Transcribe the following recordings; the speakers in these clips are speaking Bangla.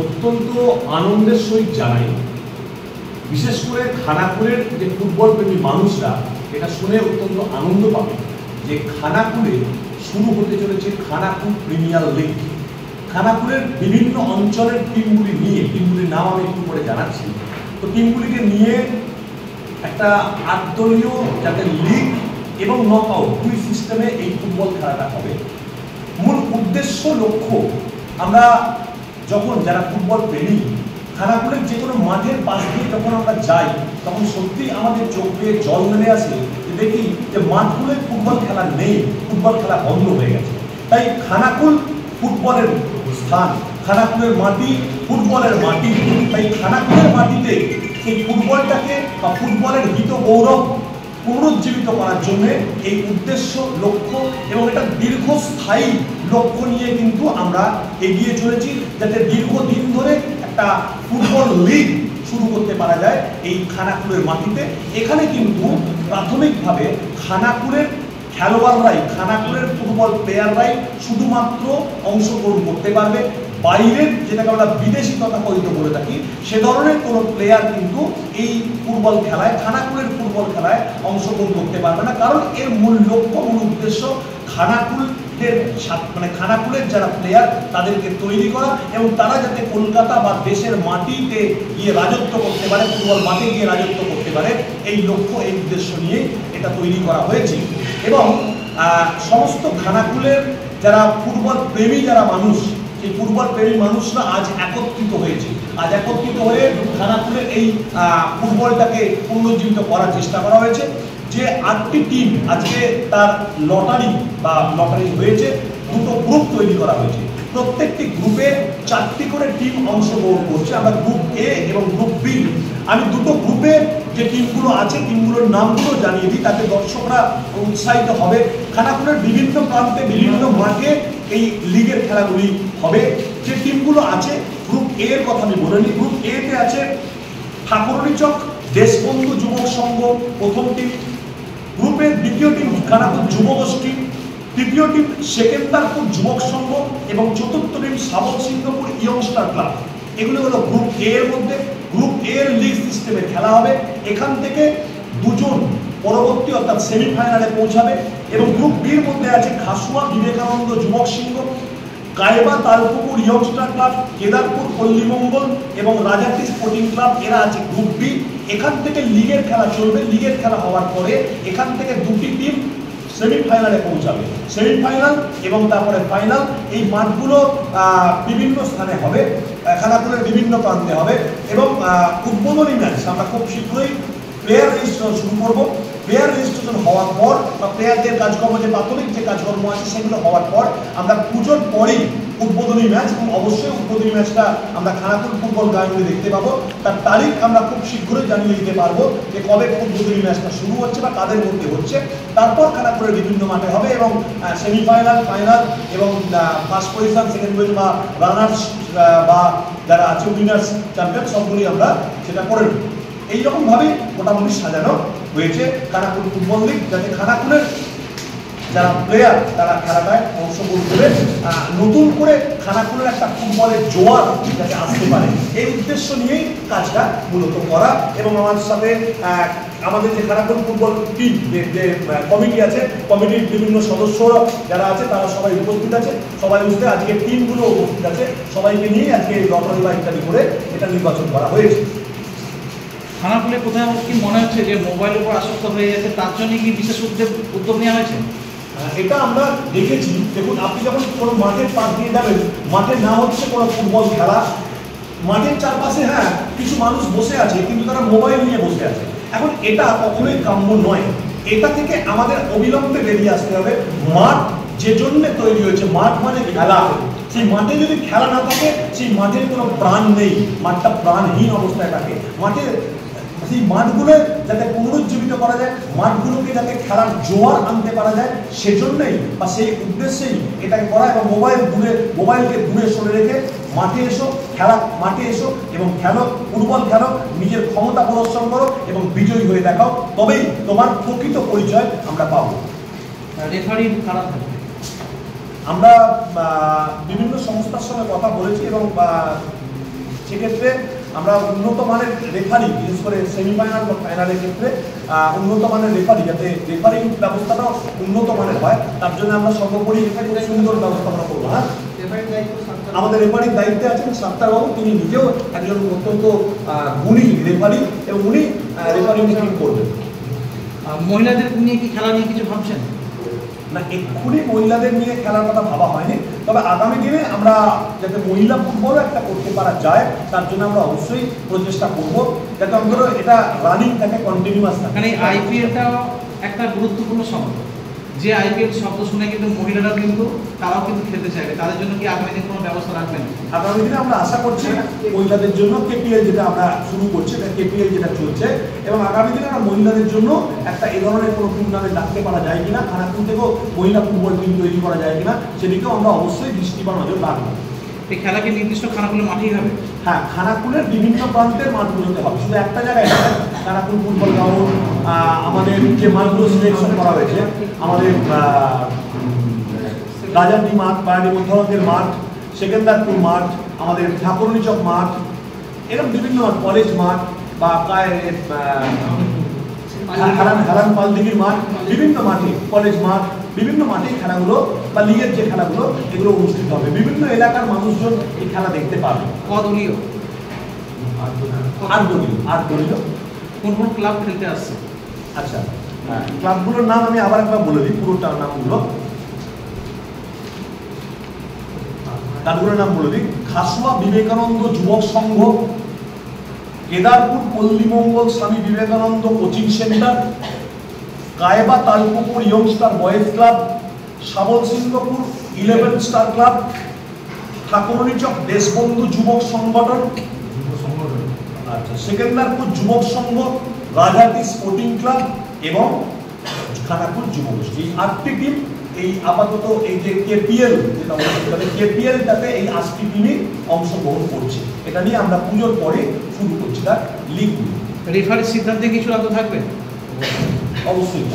অত্যন্ত আনন্দের সহিত জানাই, বিশেষ করে খানাকুলের যে ফুটবল প্রেমী মানুষরা এটা শুনে অত্যন্ত আনন্দ পাবে যে খানাকুলে শুরু হতে চলেছে খানাকুল প্রিমিয়ার লিগ। খানাকুলের বিভিন্ন অঞ্চলের টিমগুলি নিয়ে, টিমগুলির নাম আমি একটু করে জানাচ্ছি, তো টিমগুলিকে নিয়ে একটা ৮ দলীয় যাতে লিগ এবং নক আউট দুই সিস্টেমে এই ফুটবল খেলাটা হবে। মূল উদ্দেশ্য লক্ষ্য, আমরা যখন যারা ফুটবল প্রেমী খানাকুলের যে কোনো মাঠের পাশ দিয়ে যখন আমরা যাই তখন সত্যি আমাদের চোখ দিয়ে জল নেমে আসে, দেখি যে মাঠগুলোয় ফুটবল খেলা নেই, ফুটবল খেলা বন্ধ হয়ে গেছে। তাই খানাকুল ফুটবলের স্থান, খানাকুলের মাটি ফুটবলের মাটি। তাই খানাকুলের মাটিতে সেই ফুটবলটাকে বা ফুটবলের হিত গৌরব পুনরুজ্জীবিত করার জন্য এই উদ্দেশ্য লক্ষ্য এবং এটা দীর্ঘস্থায়ী লক্ষ্য নিয়ে কিন্তু আমরা এগিয়ে চলেছি, যাতে দীর্ঘদিন ধরে একটা ফুটবল লিগ শুরু করতে পারা যায় এই খানাকুলের মাটিতে। এখানে কিন্তু প্রাথমিকভাবে খানাকুলের খেলোয়াড়রাই, খানাকুলের ফুটবল প্লেয়াররাই শুধুমাত্র অংশগ্রহণ করতে পারবে। বাইরের যেটাকে আমরা বিদেশি তথাকথিত বলে থাকি সে ধরনের কোনো প্লেয়ার কিন্তু এই ফুটবল খেলায়, খানাকুলের ফুটবল খেলায় অংশগ্রহণ করতে পারবে না। কারণ এর মূল লক্ষ্য, মূল উদ্দেশ্য খানাকুলের মানে খানাকুলের যারা প্লেয়ার তাদেরকে তৈরি করা এবং তারা যাতে কলকাতা বা দেশের মাটিতে গিয়ে রাজত্ব করতে পারে, ফুটবল মাঠে গিয়ে রাজত্ব করতে পারে, এই লক্ষ্য এই উদ্দেশ্য নিয়ে এটা তৈরি করা হয়েছে। এবং সমস্ত খানাকুলের যারা ফুটবল প্রেমী যারা মানুষ, এই ফুটবল প্রেমী মানুষরা আজ একত্রিত হয়েছে, আজ একত্রিত হয়ে খানাকুলের এই ফুটবলটাকে পুনরুজ্জীবিত করার চেষ্টা করা হয়েছে। যে 8টি টিম আজকে তার লটারি হয়েছে, দুটো গ্রুপ তৈরি করা হয়েছে। প্রত্যেকটি গ্রুপে 4টি করে টিম অংশগ্রহণ করছে। আমরা গ্রুপ এ এবং গ্রুপ বি, আমি দুটো গ্রুপে যে টিমগুলো আছে টিমগুলোর নামগুলো জানিয়ে দিই, তাতে দর্শকরা উৎসাহিত হবে। খানাকুলের বিভিন্ন প্রান্তে বিভিন্ন মাঠে এই লিগের খেলাগুলি হবে। যে টিমগুলো আছে, গ্রুপ এ এর কথা আমি বলে নিই। গ্রুপ এ তে আছে ঠাকুরনীচক দেশবন্ধু যুবক সংঘ প্রথম টিম, গ্রুপের দ্বিতীয় টিম খানাকুল যুবগোষ্ঠী, তৃতীয় টিম সেকেন্দারপুর যুবক সংঘ এবং চতুর্থ টিম সাবক সিংহপুর ইয়ংস্টার ক্লাব। এগুলো হলো গ্রুপ এ এর মধ্যে। গ্রুপ এ এর লিগ সিস্টেমে খেলা হবে। এখান থেকে দুজন পরবর্তী অর্থাৎ সেমিফাইনালে পৌঁছাবে। এবং গ্রুপ বির মধ্যে আছে খাসুয়া বিবেকানন্দ যুবক সিংহ, কায়বা তালপুকুর ইয়ংস্টার ক্লাব, কেদারপুর পল্লীমঙ্গল এবং রাজাটি স্পোর্টিং ক্লাব, এরা আছে গ্রুপ বি। এখান থেকে লিগের খেলা চলবে। লিগের খেলা হওয়ার পরে এখান থেকে দুটি টিম সেমিফাইনালে পৌঁছাবে। সেমিফাইনাল এবং তারপরে ফাইনাল। এই মাঠগুলো বিভিন্ন স্থানে হবে, খানাকুলের বিভিন্ন প্রান্তে হবে। এবং উদ্বোধনী ম্যাচ আমরা খুব শীঘ্রই প্লেয়ার রেজিস্ট্রেশন শুরু করব। প্লেয়ার রেজিস্ট্রেশন হওয়ার পর বা প্লেয়ারদের কাজকর্ম, যে প্রাথমিক যে কাজকর্ম আছে সেগুলো হওয়ার পর আমরা পুজোর পরেই উদ্বোধনী ম্যাচ, এবং অবশ্যই উদ্বোধনী ম্যাচটা আমরা খানাকুল ফুটবল গ্রাউন্ডে দেখতে পাবো। তার তারিখ আমরা খুব শীঘ্রই জানিয়ে দিতে পারবো যে কবে উদ্বোধনী ম্যাচটা শুরু হচ্ছে বা কাদের মধ্যে হচ্ছে। তারপর খানাকুলের বিভিন্ন মাঠে হবে এবং সেমিফাইনাল, ফাইনাল এবং ফার্স্ট পজিশন, সেকেন্ড পজিশন বা রানার্স বা যারা আছে উইনার্স, চ্যাম্পিয়ন সবগুলি আমরা সেটা করে নেব। এইরকমভাবে মোটামুটি সাজানো হয়েছে খানাকুল ফুটবল লিগ, যাতে খানাকুলের যারা প্লেয়ার তারা খেলাটায় অংশগ্রহণ করে নতুন করে খানাকুলের একটা ফুটবলের জোয়ার যাতে আসতে পারে, এই উদ্দেশ্য নিয়েই কাজটা মূলত করা। এবং আমার সাথে আমাদের যে খানাকুল ফুটবল টিম যে কমিটি আছে, কমিটির বিভিন্ন সদস্যরা যারা আছে তারা সবাই উপস্থিত আছে। সবাই বুঝতে আজকে টিমগুলো উপস্থিত আছে, সবাইকে নিয়ে আজকে লটারি বা ইত্যাদি করে এটা নির্বাচন করা হয়েছে। খানাকুলে কোথায় আমার কি মনে হচ্ছে যে মোবাইলের উপর আসক্ত হয়ে গেছে, তার জন্য কি বিশেষ উদ্যোগ নেওয়া হয়েছে? এটা আমরা দেখেছি। দেখুন, আপনি যখন কোনো মাঠের পাশ দিয়ে যাবেন, মাঠে না হচ্ছে কোনো ফুটবল খেলা, মাঠের চারপাশে হ্যাঁ কিছু মানুষ বসে আছে কিন্তু তারা মোবাইল নিয়ে বসে আছে। এখন এটা কখনোই কাম্য নয়। এটা থেকে আমাদের অবিলম্বে বেরিয়ে আসতে হবে। মাঠ যে জন্য তৈরি হয়েছে, মাঠ মানে খেলা, সেই মাঠে যদি খেলা না থাকে সেই মাঠের কোনো প্রাণ নেই, মাঠটা প্রাণহীন অবস্থায় থাকে। মাঠে সেই মাঠগুলো যাতে পুনরুজ্জীবিত করা যায়, মাঠগুলোকে যাতে খেলার জোয়ার আনতে পারা যায়, সেজন্যই বা সেই উদ্দেশ্যেই এটাকে করা। এবং মোবাইলকে দূরে সরে রেখে মাঠে এসো, মাঠে এসো এবং খেলো, ফুটবল খেলো, নিজের ক্ষমতা প্রদর্শন করো এবং বিজয়ী হয়ে দেখাও, তবেই তোমার প্রকৃত পরিচয় আমরা পাবো। রেফারি কারা থাকবে? আমরা বিভিন্ন সংস্থার সঙ্গে কথা বলেছি এবং সেক্ষেত্রে আমরা উন্নত মানের রেফারি, বিশেষ করে সেমিফাইনাল বা ফাইনালের ক্ষেত্রে উন্নত মানের রেফারি, যাতে রেফারিং ব্যবস্থাটাও উন্নত মানের হয়, তার জন্য আমরা সর্বোপরি সুন্দর ব্যবস্থাপনা করবো। হ্যাঁ, আমাদের রেফারির দায়িত্বে আছেন সাত্তারবাবু, তিনি নিজেও একজন অত্যন্ত গুণী রেফারি এবং উনি রেফারিং করবেন। মহিলাদের নিয়ে কি খেলা নিয়ে কিছু ভাবছেন? না, এক্ষুনি মহিলাদের নিয়ে খেলার কথা ভাবা হয়নি, তবে আগামী দিনে আমরা যাতে মহিলা ফুটবলও একটা করতে পারা যায় তার জন্য আমরা অবশ্যই প্রচেষ্টা করব, যাতে অন্তত এটা রানিং থাকে, কন্টিনিউয়াস থাকে। মানে আইপিএলটাও একটা গুরুত্বপূর্ণ শব্দ, যে আইপিএল শব্দ শুনে কিন্তু মহিলারা কিন্তু তারাও কিন্তু খেলতে চাইবে, তাদের জন্য কি আগামী দিনে কোনো ব্যবস্থা রাখবেন? আগামী দিনে আমরা আশা করছি মহিলাদের জন্য কেপিএল যেটা আমরা শুরু করছি, কেপিএল যেটা চলছে, এবং আগামী দিনে আমরা মহিলাদের জন্য একটা এই ধরনের কোনো টুর্নামেন্ট রাখতে পারা যায় কিনা, খানাকুল থেকেও মহিলা ফুটবল টিম তৈরি করা যায় কিনা, সেদিকেও আমরা অবশ্যই দৃষ্টি বা নজর রাখবো। এই খেলা কি নির্দিষ্ট খানাকুলের মাঠেই হবে? হ্যাঁ, খানাকুলের বিভিন্ন প্রান্তের মাঠগুলোতে হবে, শুধু একটা জায়গায় নয়। খানাকুল ফুটবল গ্রাউন্ড, আমাদের যে মাঠগুলো সিলেকশন করা হয়েছে, আমাদের রাজারডি মাঠ, বারানি মধ্যরঙ্গের মাঠ, সেকেন্দারপুর মাঠ, আমাদের ঠাকুরনীচক মাঠ, এরকম বিভিন্ন মাঠ, কলেজ মাঠ বা হারান পালদিঘির মাঠ, বিভিন্ন মাঠে, কলেজ মাঠ, বিভিন্ন মাঠে খেলাগুলো বা লিগের যে খেলাগুলো এগুলো অনুষ্ঠিত হবে। বিভিন্ন এলাকার মানুষজন এই খেলা দেখতে পাবে। কদলীয় আট দলীয় কোন কোন ক্লাব খেলতে আসছে? আচ্ছা, ক্লাবগুলোর নাম আমি আবার একবার বলে দিই, পুরোটার নামগুলো। ক্লাবগুলোর নাম বলে দিই: খাসুয়া বিবেকানন্দ যুবক সংঘ, Kedarpur Pallimangal Swami Vivekananda coaching centre, Kayba Talpukur youngster boys club, Sabal Singhapur 11 star club, Thakurnichak Deshbandhu যুবক সংগঠন, আচ্ছা, সেকেন্দারপুর যুবক সংঘ, রাজারডি স্পোর্টিং ক্লাব এবং খানাকুল যুবগোষ্ঠী। এই 8টি টিম এই আপাতত এই যে কেপিএল যেটা অনুষ্ঠিত হবে, কেপিএলটাতে এই 8টি টিমই অংশগ্রহণ করছে। এটা নিয়ে আমরা পুজোর পরে শুরু করছি তার লিগ। রেফারির সিদ্ধান্তে কি চূড়ান্ত থাকবে? অবশ্যই।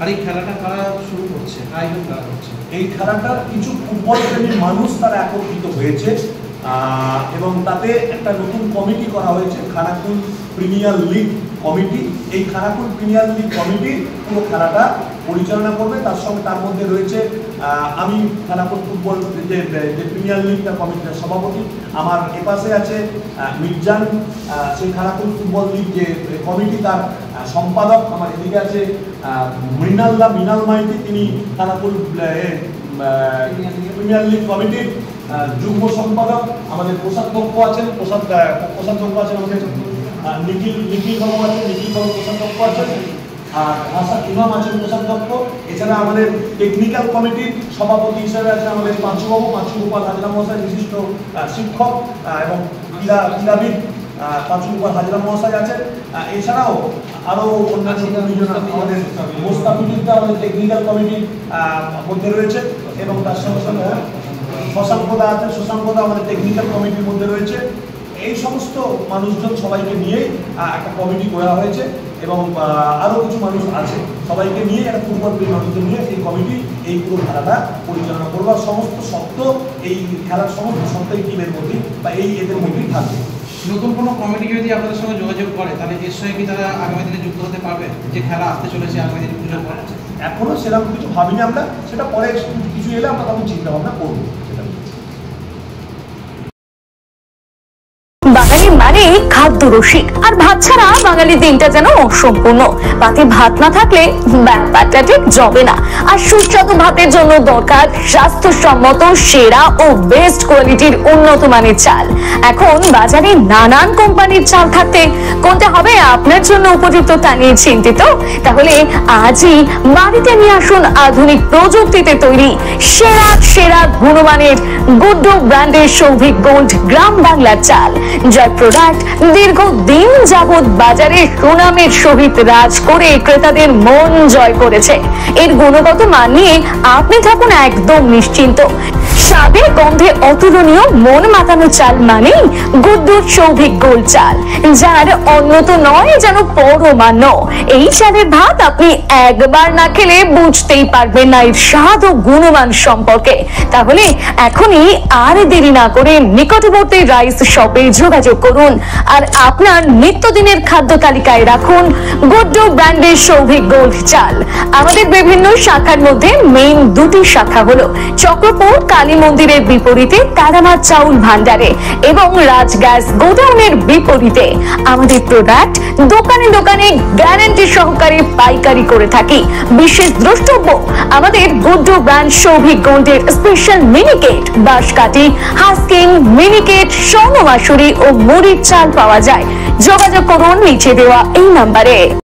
আর এই খেলাটা কারা শুরু করছে, আয়োজন কারা করছে? এই খেলাটার কিছু ফুটবল প্রেমী মানুষ তারা একত্রিত হয়েছে এবং তাতে একটা নতুন কমিটি করা হয়েছে, খানাকুল প্রিমিয়ার লিগ কমিটি। এই খানাকুল প্রিমিয়ার লিগ কমিটি পুরো খেলাটা পরিচালনা করবে। তার মধ্যে রয়েছে আমি খানাকুল ফুটবল যে প্রিমিয়ার লিগ কমিটির সভাপতি, আমার এপাশে আছে মির্জান, সেই খানাকুল ফুটবল লিগ যে কমিটি তার সম্পাদক, আমার এদিকে আছে মৃণাল মাইতি, তিনি খানাকুল প্রিমিয়ার লিগ কমিটির যুগ্ম সম্পাদক। আমাদের কোষাধ্যক্ষ আছেন, কোষাধ্যক্ষ আছেন আমাদের নিখিল বাবু আছেন, নিখিল বাবু কোষাধ্যক্ষ আছেন, আর ভাষা ইমাম আছেন কোষাধ্যক্ষ। এছাড়া আমাদের টেকনিক্যাল কমিটির সভাপতি হিসেবে আছে আমাদের পাঁচুবাবু, পাঁচু গোপাল হাজরা মহাশয়, বিশিষ্ট শিক্ষক এবং ক্রীড়াবিদ পাঁচু গোপাল হাজরা মহাশয় আছেন। এছাড়াও আরও অন্যান্য আমাদের মোস্তাফিজুদ্দা আমাদের টেকনিক্যাল কমিটির মধ্যে রয়েছে এবং তার সঙ্গে সঙ্গে শশাঙ্কদা আছেন, শশাঙ্কদা আমাদের টেকনিক্যাল কমিটির মধ্যে রয়েছে। এই সমস্ত মানুষজন সবাইকে নিয়ে একটা কমিটি করা হয়েছে এবং আরও কিছু মানুষ আছে, সবাইকে নিয়ে একটা ফুটবল প্রিয় মানুষদের নিয়ে এই কমিটি এই পুরো খেলাটা পরিচালনা করবে। সমস্ত সত্ত্ব এই খেলার সমস্ত সত্ত্ব এই টিমের মধ্যেই বা এদের মধ্যেই থাকবে। নতুন কোনো কমিটি যদি আপনাদের সঙ্গে যোগাযোগ করে তাহলে এর সঙ্গে কি তারা আগামী দিনে যুক্ত হতে পারবে, যে খেলা আসতে চলেছে আগামী দিনে পুজোর পর? এখনো সেরকম কিছু ভাবিনি আমরা, সেটা পরে কিছু এলে আমরা তখন চিন্তা ভাবনা করবো। বাঙালি মানে খাদ্য রসিক, আর ভাত ছাড়া বাঙালির দিনটা যেন অসম্পূর্ণ। পাতে ভাত না থাকলে ব্যাপারটা ঠিক জমে না। আর সুস্বাদু ভাতের জন্য দরকার স্বাস্থ্যসম্মত সেরা ও বেস্ট কোয়ালিটির উন্নত মানের চাল। এখন বাজারে নানান কোম্পানির চাল থাকতে কোনটা হবে আপনার জন্য উপযুক্ত তা নিয়ে চিন্তিত? তাহলে আজই বাড়িতে নিয়ে আসুন আধুনিক প্রযুক্তিতে তৈরি সেরা গুণমানের গুড্ডু ব্র্যান্ডের সৌভিক গোল্ড গ্রাম বাংলার চাল, যার প্রোডাক্ট দীর্ঘদিন যাবৎ বাজারে সুনামের সহিত রাজ করে ক্রেতাদের মন জয় করেছে। এর গুণগত মান নিয়ে আপনি থাকুন একদম নিশ্চিন্ত। স্বাদে গন্ধে অতুলনীয় মন মাতানো চাল মানেই গুড্ডুর সৌভিক গোল্ড চাল, যার অন্যত নয় যেন পরমান্ন। এই চালের ভাত আপনি একবার না খেলে বুঝতেই পারবেন না এর স্বাদ ও গুণমান সম্পর্কে। তাহলে এখনই আর দেরি না করে নিকটবর্তী রাইস শপে যোগাযোগ করুন আর আপনার নিত্যদিনের খাদ্য তালিকায় রাখুন গুড্ডু ব্র্যান্ডের সৌভিক গোল্ড চাল। আমাদের বিভিন্ন শাখার মধ্যে মেইন দুটি শাখা হলো চক্রপুর কালী মন্দিরের বিপরীতে তারামা চাউল ভান্ডারে এবং রাজ গ্যাস গোডাউনের বিপরীতে। আমাদের প্রোডাক্ট দোকানে দোকানে গ্যারান্টি সহকারে পাইকারি করে থাকি। বিশেষ দ্রষ্টব্য, আমাদের গুড্ডু ব্র্যান্ড সৌভিক গোল্ডের স্পেশাল মিনিকেট, বাঁশকাঠি, হাস্কিং, মিনিকেট, স্বর্ণ মাসুরি ও মুড়ির চাল পাওয়া যায়। যোগাযোগ করুন নিচে দেওয়া এই নাম্বারে।